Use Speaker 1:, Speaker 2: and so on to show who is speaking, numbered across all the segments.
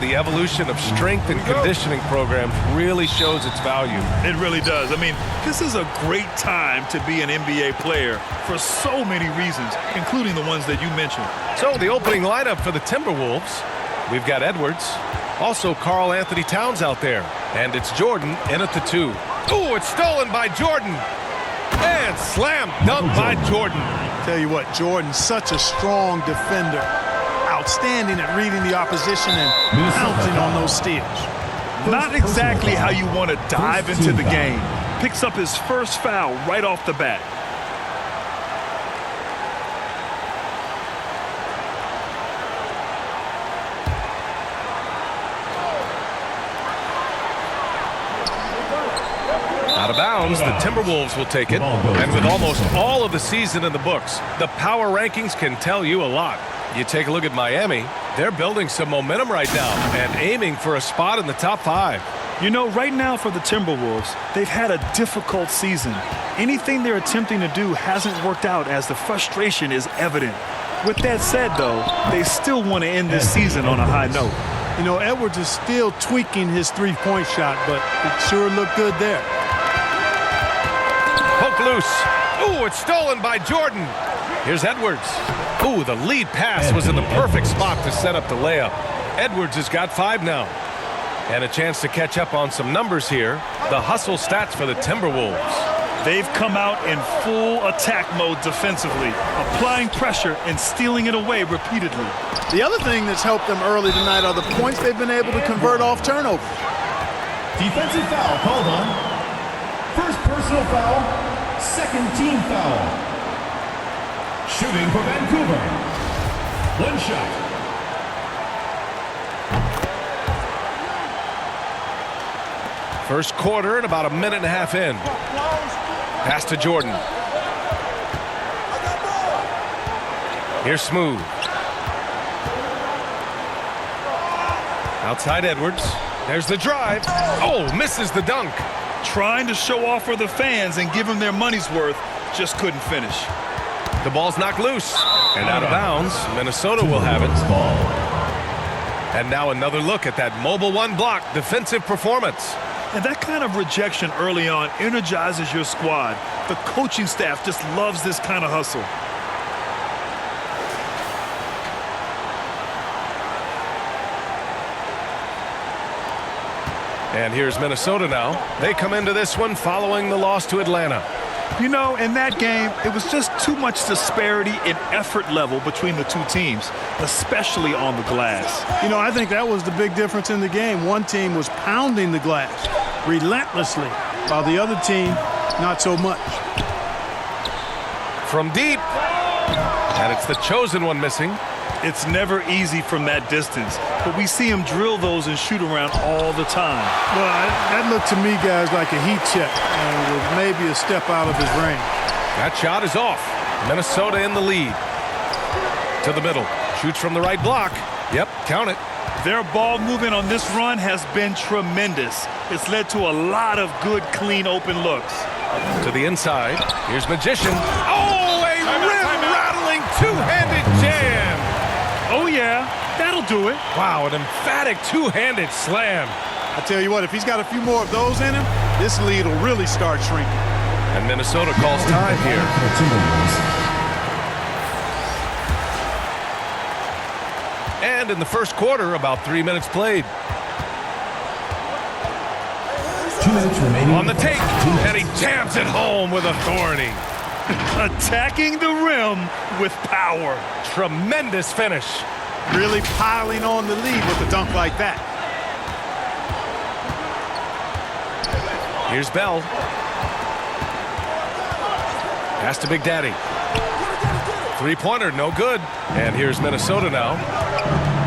Speaker 1: The evolution of strength and conditioning programs really shows its value.
Speaker 2: It really does. I mean, this is a great time to be an NBA player for so many reasons, including the ones that you mentioned.
Speaker 1: So the opening lineup for the Timberwolves, we've got Edwards, also Karl Anthony Towns out there, and it's Jordan in at the 2. Ooh, it's stolen by Jordan, and slam dunk by Jordan.
Speaker 3: Tell you what, Jordan's such a strong defender. Outstanding at reading the opposition and pouncing on those steals.
Speaker 2: Not exactly how you want to dive into the game. Picks up his first foul right off the bat.
Speaker 1: Out of bounds, the Timberwolves will take it. And with almost all of the season in the books, the power rankings can tell you a lot. You take a look at Miami, they're building some momentum right now and aiming for a spot in the top 5.
Speaker 2: You know, right now for the Timberwolves, they've had a difficult season. Anything they're attempting to do hasn't worked out as the frustration is evident. With that said, though, they still want to end this season on a high note.
Speaker 3: You know, Edwards is still tweaking his three-point shot, but it sure looked good there.
Speaker 1: Poke loose. Ooh, it's stolen by Jordan. Here's Edwards. Ooh, the lead pass was in the perfect spot to set up the layup. Edwards has got 5 now. And a chance to catch up on some numbers here. The hustle stats for the Timberwolves.
Speaker 2: They've come out in full attack mode defensively, applying pressure and stealing it away repeatedly.
Speaker 3: The other thing that's helped them early tonight are the points they've been able to convert off turnovers.
Speaker 4: Defensive foul called on. First personal foul, second team foul. Shooting for Vancouver. One shot.
Speaker 1: First quarter and about a minute and a half in. Pass to Jordan. Here's Smooth. Outside Edwards. There's the drive. Oh, misses the dunk.
Speaker 2: Trying to show off for the fans and give them their money's worth, just couldn't finish.
Speaker 1: The ball's knocked loose and out of bounds. Minnesota will have it. And now another look at that mobile 1 block defensive performance.
Speaker 2: And that kind of rejection early on energizes your squad. The coaching staff just loves this kind of hustle.
Speaker 1: And here's Minnesota now. They come into this one following the loss to Atlanta.
Speaker 2: You know, in that game, it was just too much disparity in effort level between the two teams, especially on the glass.
Speaker 3: You know, I think that was the big difference in the game. One team was pounding the glass relentlessly, while the other team, not so much.
Speaker 1: From deep. And it's the chosen one missing.
Speaker 2: It's never easy from that distance, but we see him drill those and shoot around all the time.
Speaker 3: Well, that looked to me, guys, like a heat check, and with maybe a step out of his range.
Speaker 1: That shot is off. Minnesota in the lead. To the middle. Shoots from the right block. Yep, count it.
Speaker 2: Their ball movement on this run has been tremendous. It's led to a lot of good, clean, open looks.
Speaker 1: To the inside. Here's Magician. Oh, a rim-rattling two-handed jam.
Speaker 2: Oh, yeah, that'll do it.
Speaker 1: Wow, an emphatic two-handed slam.
Speaker 3: I tell you what, if he's got a few more of those in him, this lead will really start shrinking.
Speaker 1: And Minnesota calls time here. And in the first quarter, about 3 minutes played.
Speaker 4: 2 minutes remaining.
Speaker 1: On the take, and he jams it home with authority.
Speaker 2: Attacking the rim with power.
Speaker 1: Tremendous finish.
Speaker 3: Really piling on the lead with a dunk like that.
Speaker 1: Here's Bell. Pass to Big Daddy. Three-pointer, no good. And here's Minnesota now.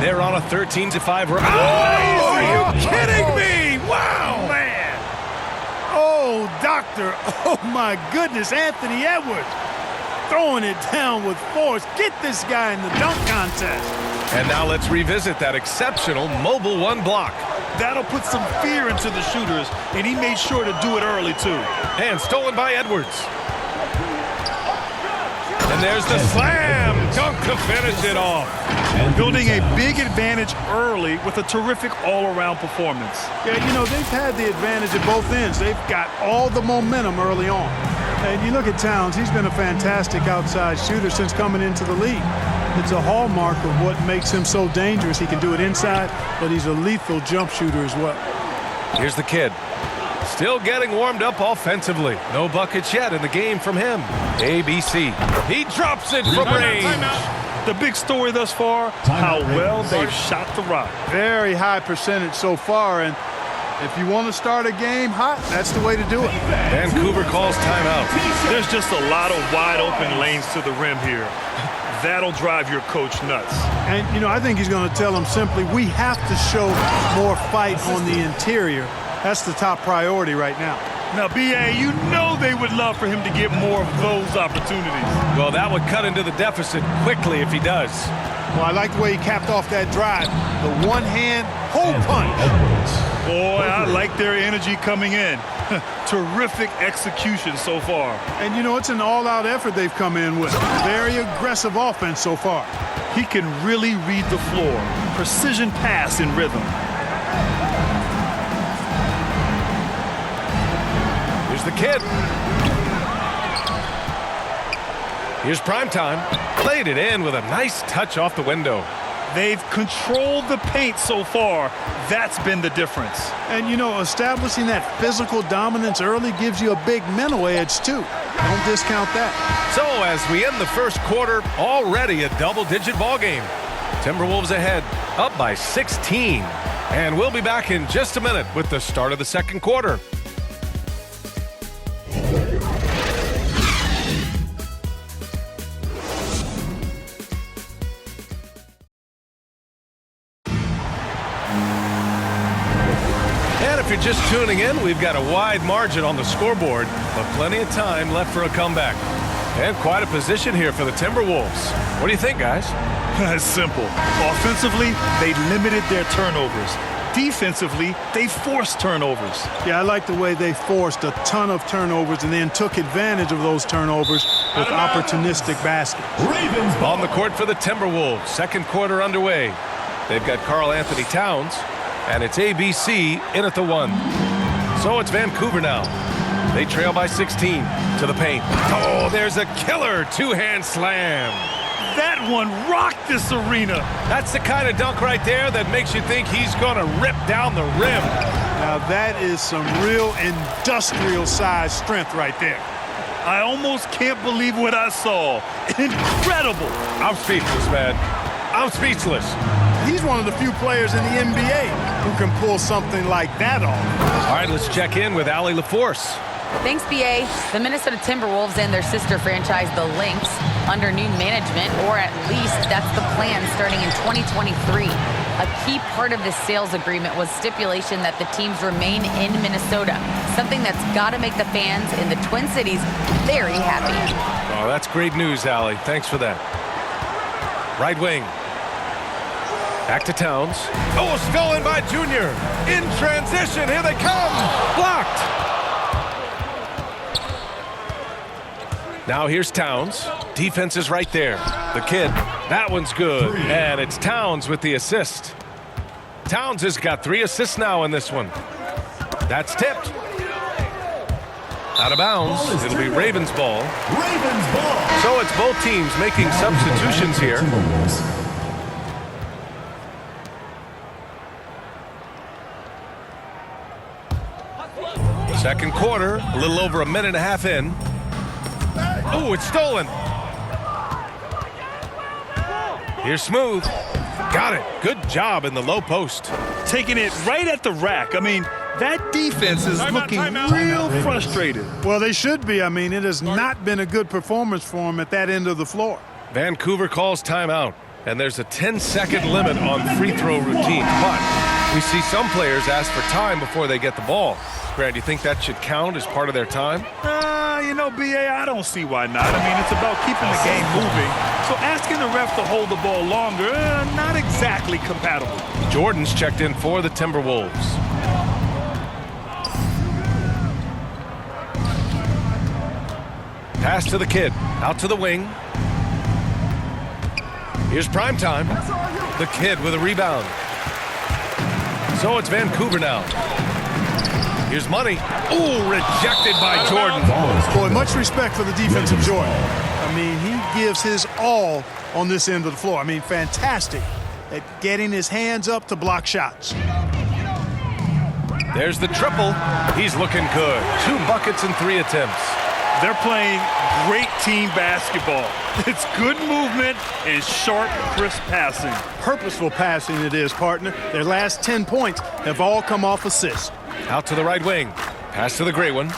Speaker 1: They're on a 13-5 run. Oh, are you kidding me? Wow, man.
Speaker 3: Oh, doctor. Oh, my goodness. Anthony Edwards throwing it down with force. Get this guy in the dunk contest.
Speaker 1: And now let's revisit that exceptional mobile 1 block.
Speaker 2: That'll put some fear into the shooters, and he made sure to do it early, too.
Speaker 1: And stolen by Edwards. And And there's the slam dunk to finish it off.
Speaker 2: Building a big advantage early with a terrific all-around performance.
Speaker 3: Yeah, you know, they've had the advantage at both ends. They've got all the momentum early on. And you look at Towns, he's been a fantastic outside shooter since coming into the league. It's a hallmark of what makes him so dangerous. He can do it inside, but he's a lethal jump shooter as well.
Speaker 1: Here's the kid. Still getting warmed up offensively. No buckets yet in the game from him. ABC. He drops it from range.
Speaker 2: The big story thus far, how well they've shot the rock.
Speaker 3: Very high percentage so far, and if you want to start a game hot, that's the way to do it.
Speaker 1: Vancouver calls timeout.
Speaker 2: There's just a lot of wide open lanes to the rim here. That'll drive your coach nuts.
Speaker 3: And, you know, I think he's going to tell them simply, we have to show more fight on the interior. That's the top priority right now.
Speaker 2: Now, B.A., you know they would love for him to get more of those opportunities.
Speaker 1: Well, that would cut into the deficit quickly if he does.
Speaker 3: Well, I like the way he capped off that drive. The one-hand hole punch.
Speaker 2: Boy, I like their energy coming in. Terrific execution so far.
Speaker 3: And, you know, it's an all-out effort they've come in with. Very aggressive offense so far.
Speaker 2: He can really read the floor. Precision pass in rhythm.
Speaker 1: Here's the kid. Here's Primetime. Played it in with a nice touch off the window.
Speaker 2: They've controlled the paint so far. That's been the difference.
Speaker 3: And, you know, establishing that physical dominance early gives you a big mental edge, too. Don't discount that.
Speaker 1: So as we end the first quarter, already a double-digit ball game. Timberwolves ahead, up by 16. And we'll be back in just a minute with the start of the second quarter. If you're just tuning in, we've got a wide margin on the scoreboard, but plenty of time left for a comeback. And quite a position here for the Timberwolves. What do you think, guys?
Speaker 2: It's simple. Offensively, they limited their turnovers. Defensively, they forced turnovers.
Speaker 3: Yeah, I like the way they forced a ton of turnovers and then took advantage of those turnovers with opportunistic baskets.
Speaker 4: Ravens
Speaker 1: On the court for the Timberwolves. Second quarter underway. They've got Karl-Anthony Towns. And it's ABC in at the 1. So it's Vancouver now. They trail by 16 to the paint. Oh, there's a killer two-hand slam.
Speaker 2: That one rocked this arena.
Speaker 1: That's the kind of dunk right there that makes you think he's going to rip down the rim.
Speaker 3: Now that is some real industrial size strength right there.
Speaker 2: I almost can't believe what I saw. Incredible.
Speaker 1: I'm speechless, man. I'm speechless.
Speaker 3: He's one of the few players in the NBA who can pull something like that off.
Speaker 1: All right, let's check in with Allie LaForce.
Speaker 5: Thanks, BA. The Minnesota Timberwolves and their sister franchise, the Lynx, under new management, or at least that's the plan starting in 2023. A key part of this sales agreement was stipulation that the teams remain in Minnesota, something that's got to make the fans in the Twin Cities very happy.
Speaker 1: Oh, that's great news, Allie. Thanks for that. Right wing. Back to Towns. Oh, stolen by Junior. In transition, here they come. Blocked. Now here's Towns. Defense is right there. The kid, that one's good. And it's Towns with the assist. Towns has got 3 assists now in this one. That's tipped. Out of bounds. It'll be Ravens ball.
Speaker 4: Ravens ball.
Speaker 1: So it's both teams making substitutions here. Second quarter, a little over a minute and a half in. Oh, it's stolen. Here's Smooth. Got it. Good job in the low post.
Speaker 2: Taking it right at the rack. I mean, that defense is looking real frustrated.
Speaker 3: Well, they should be. I mean, it has not been a good performance for them at that end of the floor.
Speaker 1: Vancouver calls timeout, and there's a 10-second limit on free throw routine. But we see some players ask for time before they get the ball. Grant, do you think that should count as part of their time?
Speaker 2: You know, B.A., I don't see why not. I mean, it's about keeping the game moving. So asking the ref to hold the ball longer, not exactly compatible.
Speaker 1: Jordan's checked in for the Timberwolves. Pass to the kid. Out to the wing. Here's prime time. The kid with a rebound. So it's Vancouver now. Here's Money. Ooh, rejected by Jordan.
Speaker 3: Boy, much respect for the defensive Jordan. I mean, he gives his all on this end of the floor. I mean, fantastic at getting his hands up to block shots.
Speaker 1: There's the triple. He's looking good. 2 buckets in 3 attempts.
Speaker 2: They're playing great team basketball. It's good movement and sharp, crisp passing.
Speaker 3: Purposeful passing it is, partner. Their last 10 points have all come off assists.
Speaker 1: Out to the right wing. Pass to the gray one.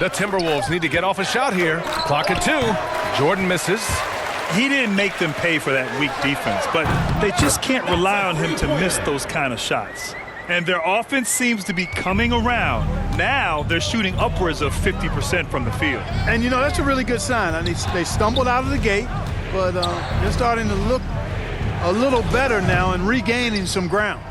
Speaker 1: The Timberwolves need to get off a shot here. Clock at 2. Jordan misses.
Speaker 2: He didn't make them pay for that weak defense, but they just can't rely on him to miss those kind of shots. And their offense seems to be coming around. Now they're shooting upwards of 50% from the field.
Speaker 3: And, you know, that's a really good sign. I mean, they stumbled out of the gate, but they're starting to look a little better now and regaining some ground.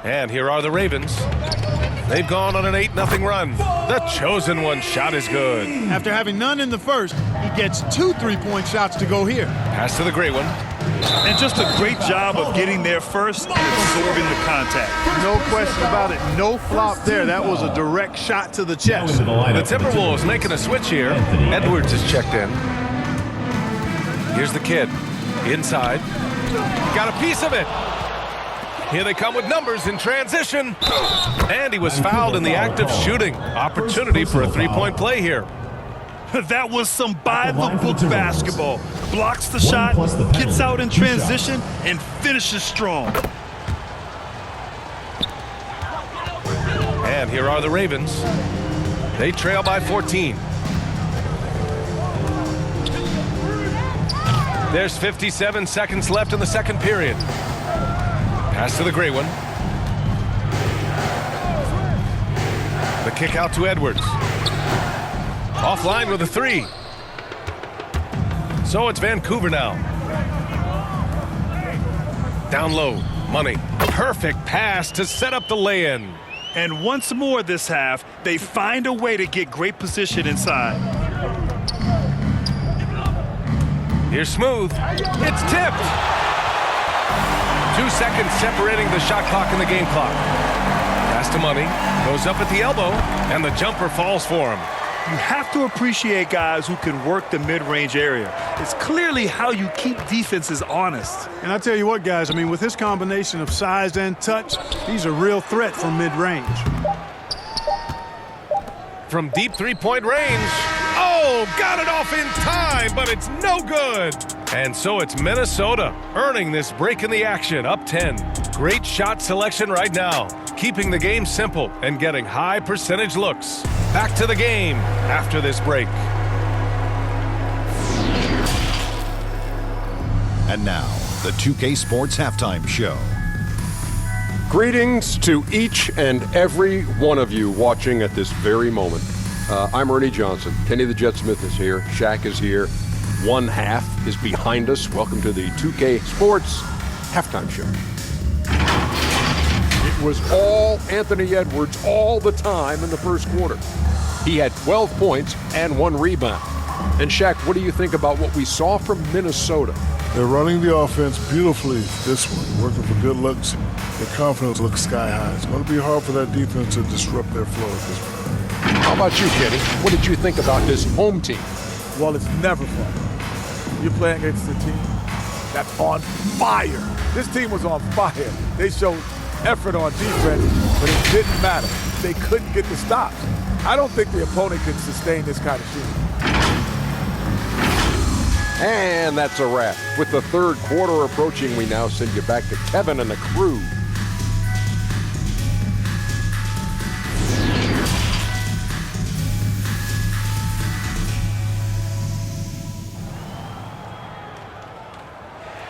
Speaker 1: And here are the Ravens. They've gone on an 8-0 run. The chosen one shot is good.
Speaker 3: After having none in the first, he gets 2 3-point shots to go here.
Speaker 1: Pass to the gray one.
Speaker 2: And just a great job of getting there first and absorbing the contact.
Speaker 3: No question about it. No flop there. That was a direct shot to the chest.
Speaker 1: The Timberwolves making a switch here. Edwards is checked in. Here's the kid. Inside. Got a piece of it. Here they come with numbers in transition. And he was fouled in the act of shooting. Opportunity for a 3-point play here.
Speaker 2: That was some by-the-book basketball. Blocks the shot, gets out in transition, and finishes strong.
Speaker 1: And here are the Ravens. They trail by 14. There's 57 seconds left in the second period. Pass to the gray one. The kick out to Edwards. Offline with a 3. So it's Vancouver now. Down low. Money. Perfect pass to set up the lay-in.
Speaker 2: And once more this half, they find a way to get great position inside.
Speaker 1: Here's Smooth. It's tipped. 2 seconds separating the shot clock and the game clock. Pass to Money. Goes up at the elbow, and the jumper falls for him.
Speaker 2: You have to appreciate guys who can work the mid-range area. It's clearly how you keep defenses honest.
Speaker 3: And I tell you what, guys, I mean, with this combination of size and touch, he's a real threat from mid-range.
Speaker 1: From deep 3-point range. Oh, got it off in time, but it's no good. And so it's Minnesota earning this break in the action, up 10. Great shot selection right now, keeping the game simple and getting high percentage looks. Back to the game after this break.
Speaker 6: And now, the 2K Sports Halftime Show.
Speaker 7: Greetings to each and every one of you watching at this very moment. I'm Ernie Johnson. Kenny the Jet Smith is here. Shaq is here. One half is behind us. Welcome to the 2K Sports Halftime Show. It was all Anthony Edwards all the time in the first quarter. He had 12 points and 1 rebound. And Shaq, what do you think about what we saw from Minnesota?
Speaker 8: They're running the offense beautifully this one, working for good looks. Their confidence looks sky high. It's going to be hard for that defense to disrupt their flow at this point.
Speaker 7: How about you, Kenny? What did you think about this home team?
Speaker 9: Well, it's never fun. You're playing against a team that's on fire. This team was on fire. They showed effort on defense, but it didn't matter. They couldn't get the stops. I don't think the opponent can sustain this kind of shooting.
Speaker 7: And that's a wrap. With the third quarter approaching, we now send you back to Kevin and the crew